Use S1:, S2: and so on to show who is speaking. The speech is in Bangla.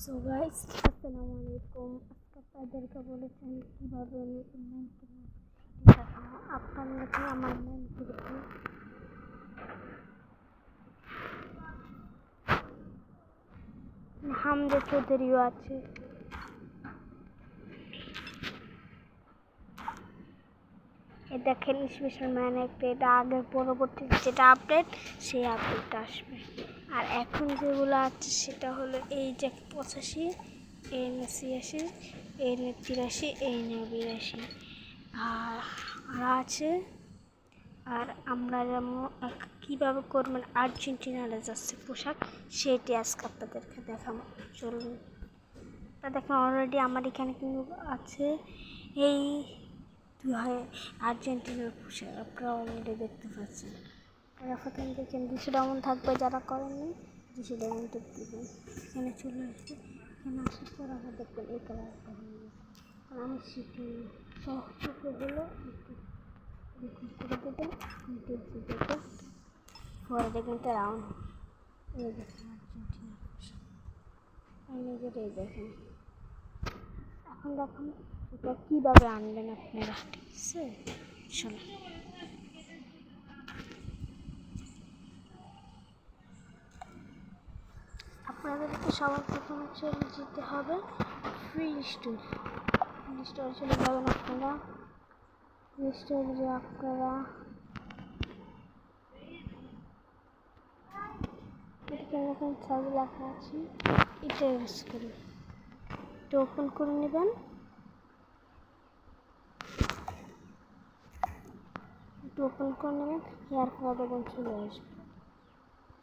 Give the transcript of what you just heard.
S1: সো গাইস, আসসালামু আলাইকুম। আজকে আপনাদেরকে বলেছেন কীভাবে আমি দেখাবো। আপনারা দেখুন আমার নাম দেখুন, হামদে চৌধুরীও আছে। এ দেখেন স্পেশাল ম্যান একটা, এটা আগের পরবর্তী যেটা আপডেট সেই আপডেটটা আসবে। আর এখন যেগুলো আছে সেটা হলো এই যে 85, এই না 86, এই না 83, এই না 82 আর আছে। আর আমরা যেমন কীভাবে করবেন আর্জেন্টিনার যাচ্ছে পোশাক, সেটি আজকে আপনাদেরকে দেখাবো। চলুন, তা দেখেন অলরেডি আমার এখানে কিন্তু আছে এই আর্জেন্টিনার পোশাক, আপনারা অলরেডি দেখতে পাচ্ছেন। তারা প্রথম দেখেন 200 ডায়মন্ড থাকবে, যারা করেননি 200 ডায়মন্ড দেবেন। এখানে চলে আসবে, এখানে আসার পর আবার দেখবেন এই কালারটা হয়ে গেছে। আমি শিখি সহযোগ হলো দেখুন করে দেবেন, দেখবেন পরে দেখবেন তো রাউন্ড। এই দেখেন আর্জেন্টিনা এই নিজেরাই দেখেন। এখন দেখুন এটা কীভাবে আনবেন আপনারা, ঠিক আছে? শোনো, আপনাদেরকে সবার প্রথমে চলে যেতে হবে ফ্রি স্টোর। ফ্রি স্টোরে চলে যাবেন আপনারা। ফ্রি স্টোরে যে আপনারা এটা এরকম ছবি লেখা আছে, এটা ইউজ করুন। এটা ওপেন করে নেবেন, ওপেন করে নেবেন, হেয়ার পর দেখুন চলে আসবে।